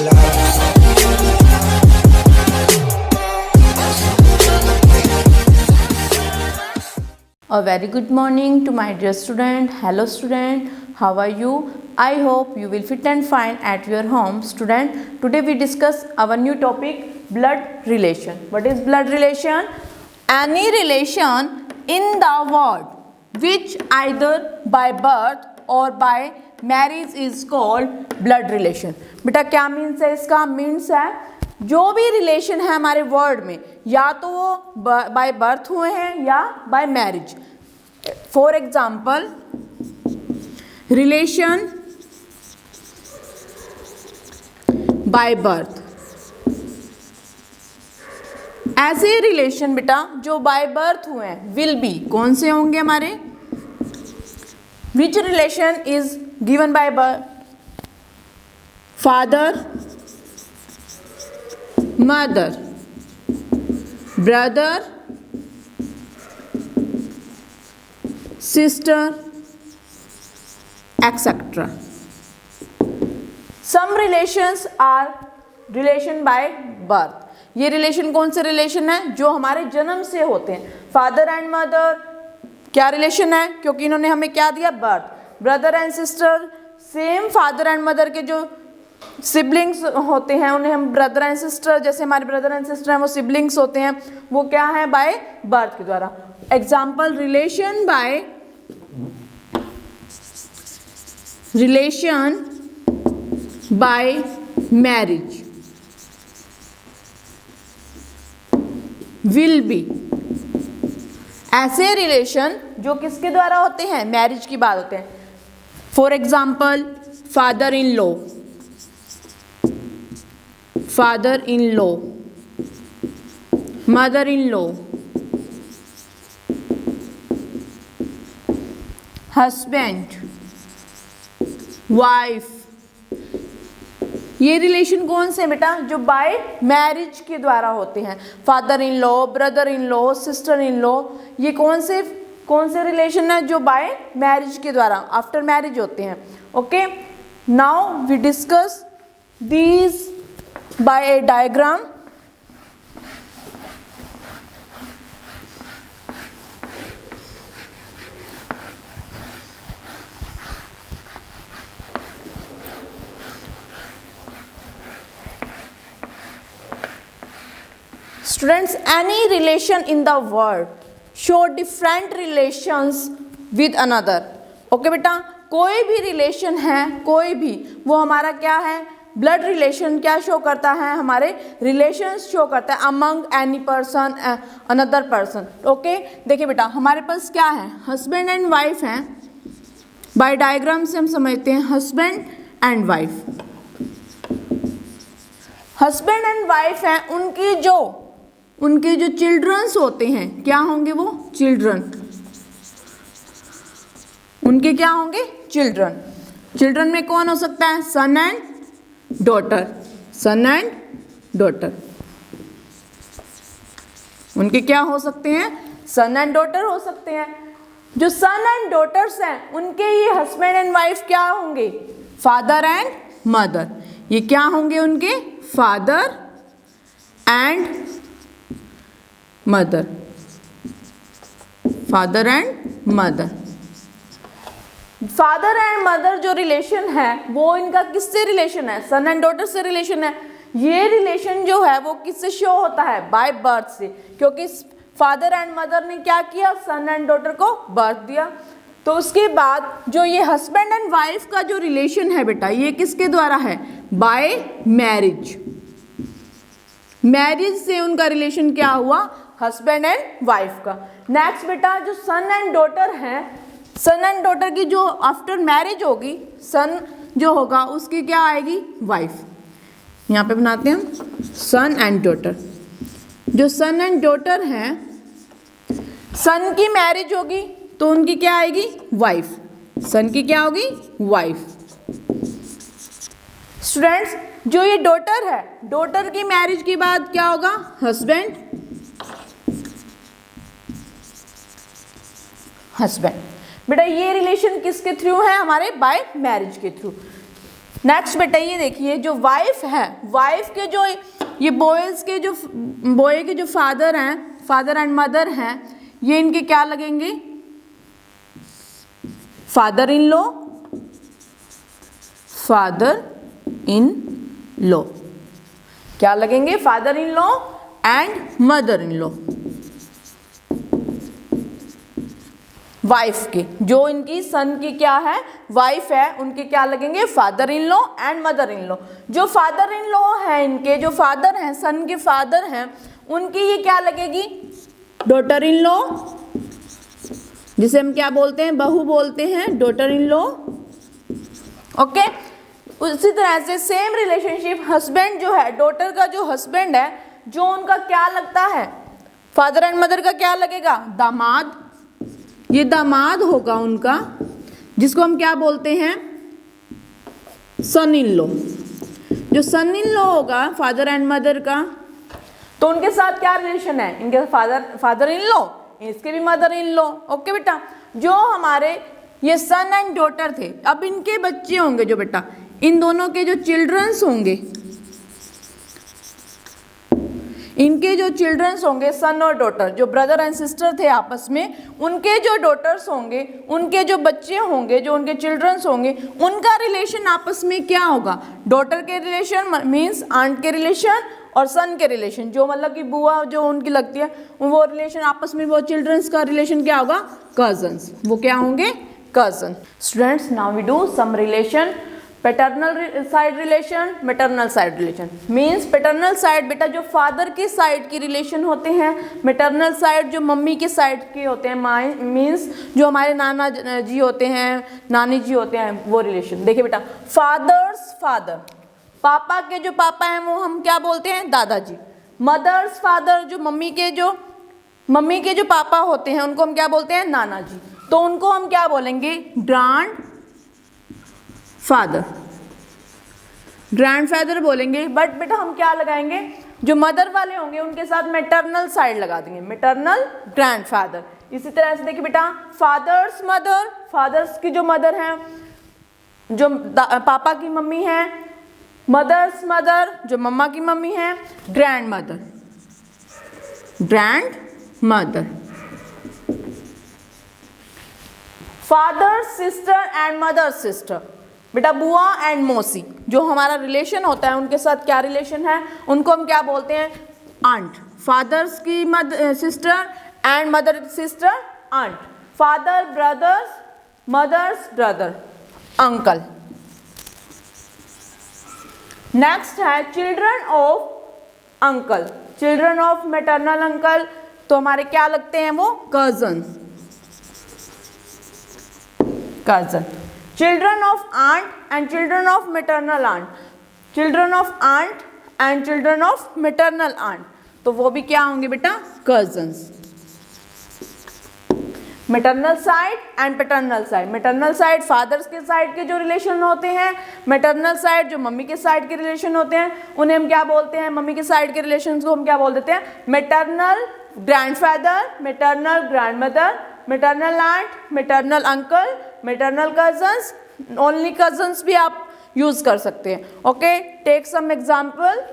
A very good morning to my dear student. Hello student, how are you? I hope you will fit and fine at your home. Student, today we discuss our new topic, blood relation. What is blood relation? Any relation in the world which either by birth or by marriage is called blood relation. बेटा क्या means है इसका? Means है जो भी relation है हमारे world में, या तो वो बाय बर्थ हुए हैं या bye marriage. For example, relation by birth. ऐसे रिलेशन बेटा जो बाय बर्थ हुए हैं विल बी कौन से होंगे हमारे? Which relation is given by birth? Father, mother, brother, sister, etc. Some relations are relation by birth. ये रिलेशन कौन से रिलेशन है? जो हमारे जन्म से होते हैं. फादर एंड मदर क्या रिलेशन है? क्योंकि इन्होंने हमें क्या दिया? Birth. Brother and sister, same father and mother के जो सिबलिंग्स होते हैं उन्हें हम ब्रदर एंड सिस्टर, जैसे हमारे ब्रदर एंड सिस्टर हैं वो सिबलिंग्स होते हैं, वो क्या है? बाय बर्थ के द्वारा. Example, relation bye marriage will be. ऐसे रिलेशन जो किसके द्वारा होते हैं? मैरिज की बात होते हैं. For example, father in law, father-in-law, mother-in-law, husband, wife. ये रिलेशन कौन से बेटा? जो बाय मैरिज के द्वारा होते हैं. Father in law, brother in law, sister in law, ये कौन से रिलेशन है जो बाय मैरिज के द्वारा, आफ्टर मैरिज होते हैं. Okay, now we discuss these by a diagram. Students, any relation in the world show different relations with another. Okay बेटा, कोई भी रिलेशन है, कोई भी, वो हमारा क्या है? ब्लड रिलेशन क्या शो करता है? हमारे रिलेशंस शो करता है among any person another person. Okay, देखिए बेटा हमारे पास क्या है? हस्बैंड एंड वाइफ हैं. बाय डायग्राम से हम समझते हैं husband and wife. Husband and wife हैं, उनके जो चिल्ड्रंस होते हैं क्या होंगे? वो चिल्ड्रन. उनके क्या होंगे? चिल्ड्रन. चिल्ड्रन में कौन हो सकता है? Son and daughter. Son and daughter. उनके क्या हो सकते हैं? सन एंड डॉटर हो सकते हैं. जो सन एंड डॉटर्स हैं उनके ये हस्बैंड एंड वाइफ क्या होंगे? Father and mother. ये क्या होंगे उनके? Father and mother. Father and mother. Father and mother जो रिलेशन है वो इनका किससे रिलेशन है? सन एंड डॉटर से रिलेशन है. ये रिलेशन जो है वो किससे शो होता है? बाय बर्थ से, क्योंकि फादर एंड मदर ने क्या किया? सन एंड डॉटर को बर्थ दिया. तो उसके बाद जो ये हस्बैंड एंड वाइफ का जो रिलेशन है बेटा, ये किसके द्वारा है? Bye marriage. मैरिज से उनका रिलेशन क्या हुआ? हस्बैंड एंड वाइफ का. नेक्स्ट बेटा, जो सन एंड डॉटर हैं, सन एंड डॉटर की जो आफ्टर मैरिज होगी, सन जो होगा उसकी क्या आएगी? वाइफ. यहाँ पे बनाते हैं हम सन एंड डॉटर. जो सन एंड डॉटर हैं, सन की मैरिज होगी तो उनकी क्या आएगी? वाइफ. सन की क्या होगी? वाइफ. स्टूडेंट्स, जो ये डॉटर है, डॉटर की मैरिज के बाद क्या होगा? हस्बैंड. हस्बैंड. बेटा ये रिलेशन किसके थ्रू है? हमारे बाय मैरिज के थ्रू. नेक्स्ट बेटा ये देखिए, जो वाइफ है, वाइफ के जो ये बॉयज के जो बॉय के जो फादर हैं, फादर एंड मदर हैं, ये इनके क्या लगेंगे? Father in law, father in law क्या लगेंगे? Father in law and mother in law. Wife के, जो इनकी सन की क्या है, वाइफ है, उनके क्या लगेंगे? Father in law and mother in law. जो फादर इन लॉ है, इनके जो फादर हैं, सन के फादर हैं, उनकी ये क्या लगेगी? डॉटर इन लॉ, जिसे हम क्या बोलते हैं? बहू बोलते हैं, डॉटर इन लॉ। ओके, उसी तरह से सेम रिलेशनशिप, हस्बैंड जो है, डॉटर का जो हस्बैंड है, जो उनका क्या लगता है? फादर एंड मदर का क्या लगेगा? दामाद। ये दामाद होगा उनका, जिसको हम क्या बोलते हैं? सन इन लॉ। जो सन इन लॉ होगा फादर एंड मदर का, तो उनके साथ क्या रिलेशन है? इनके फादर इन लॉ, इसके भी मदर इन लॉ। ओके बेटा, जो हमारे ये सन एंड डॉटर थे, अब इनके बच्चे होंगे जो बेटा, इन दोनों के जो चिल्ड्रंस होंगे, इनके जो चिल्ड्रंस होंगे, सन और डॉटर, जो ब्रदर एंड सिस्टर थे आपस में, उनके जो डॉटर्स होंगे, उनके जो बच्चे होंगे, जो उनके चिल्ड्रंस होंगे, उनका रिलेशन आपस में क्या होगा? डॉटर के रिलेशन मीन्स आंट के रिलेशन, और सन के रिलेशन, जो मतलब कि बुआ जो उनकी लगती है, वो रिलेशन आपस में, वो चिल्ड्रंस का रिलेशन क्या होगा? कजन्स। वो क्या होंगे? Cousin. Students, now we do some relation. Paternal side relation, maternal side relation. Means paternal side बेटा जो फादर की साइड की रिलेशन होते हैं, मैटरनल साइड जो मम्मी की साइड के होते हैं, मीन्स जो हमारे नाना जी होते हैं, नानी जी होते हैं, वो रिलेशन। देखिए बेटा, फादर्स फादर, पापा के जो पापा हैं वो हम क्या बोलते हैं? दादाजी। मदर्स फादर, जो मम्मी के जो पापा होते हैं, उनको हम क्या बोलते हैं? नाना जी। तो उनको हम क्या बोलेंगे? ग्रैंड फादर, ग्रैंडफादर बोलेंगे। बट बेटा हम क्या लगाएंगे? जो मदर वाले होंगे उनके साथ मैटरनल साइड लगा देंगे, मैटरनल ग्रैंडफादर। इसी तरह से देखिए बेटा, फादर्स मदर, फादर्स की जो मदर हैं, जो पापा की मम्मी है, मदर्स मदर, जो मम्मा की मम्मी है, grand mother, grand mother. Father sister and mother sister, बेटा बुआ एंड मौसी, जो हमारा रिलेशन होता है, उनके साथ क्या रिलेशन है? उनको हम क्या बोलते हैं? आंट। फादर्स की sister and mother sister, aunt. Father brothers, mother's brother, uncle. Next है children of uncle, children of maternal uncle, तो हमारे क्या लगते हैं? वो cousin, cousin. Children of aunt and children of maternal aunt, children of aunt and children of maternal aunt, तो वो भी क्या होंगे बेटा? Cousins. Maternal side and paternal side. Maternal side father's के साइड के जो रिलेशन होते हैं, मैटरनल साइड जो मम्मी के साइड के रिलेशन होते हैं, उन्हें हम क्या बोलते हैं? मम्मी के साइड के रिलेशन को हम क्या बोल देते हैं? Maternal grandfather, maternal grandmother, maternal aunt, maternal uncle, maternal cousins, only cousins भी आप यूज कर सकते हैं। Okay, take some example.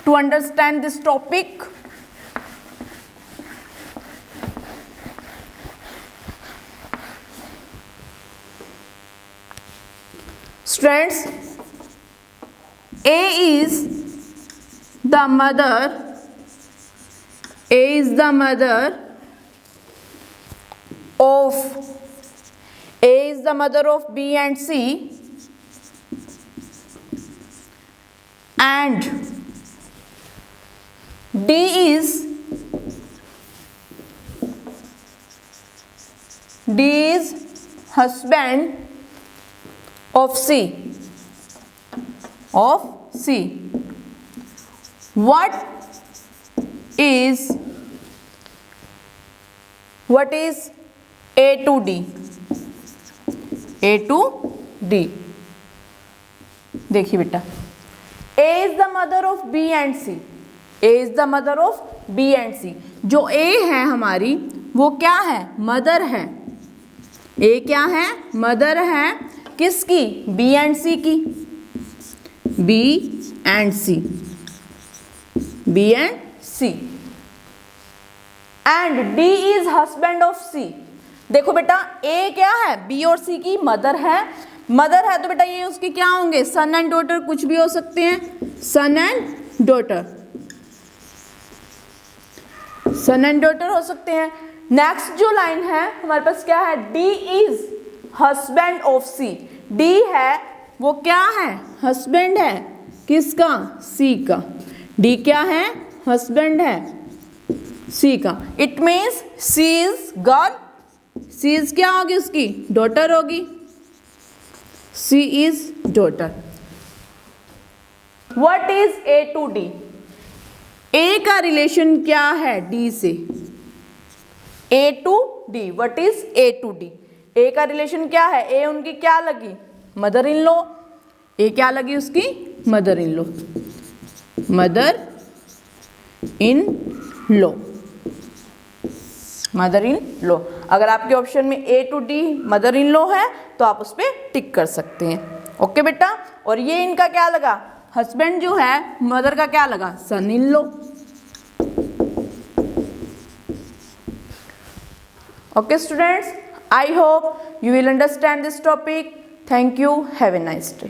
To understand this topic, students, A is the mother, A is the mother of, A is the mother of B and C, and D is husband of C, of C. What is A to D? A to D, देखिए बेटा, A is the mother of B and C, A is the mother of B and C। जो A है हमारी, वो क्या है? Mother है, ए क्या है? मदर है किसकी? बी एंड सी की, B and C, B and C. And D is husband of C. देखो बेटा ए क्या है? बी और सी की मदर है। मदर है तो बेटा ये उसके क्या होंगे? सन एंड डॉटर, कुछ भी हो सकते हैं, son and daughter, son and daughter हो सकते हैं। नेक्स्ट जो लाइन है हमारे पास क्या है? D is husband of C. D है वो क्या है? हस्बैंड है किसका? सी का। डी क्या है? हस्बैंड है सी का। It means C is girl, C is क्या होगी उसकी? डॉटर होगी, C is daughter. What is A to D? A का रिलेशन क्या है डी से? A to D, what is A to D? A का रिलेशन क्या है? ए उनकी क्या लगी? Mother in law. ए क्या लगी उसकी? Mother in law, mother in law, mother in law. अगर आपके ऑप्शन में A to D mother in law है तो आप उस पर टिक कर सकते हैं। ओके बेटा, और ये इनका क्या लगा? हस्बैंड जो है मदर का क्या लगा? Son in law. Okay students, I hope you will understand this topic. Thank you. Have a nice day.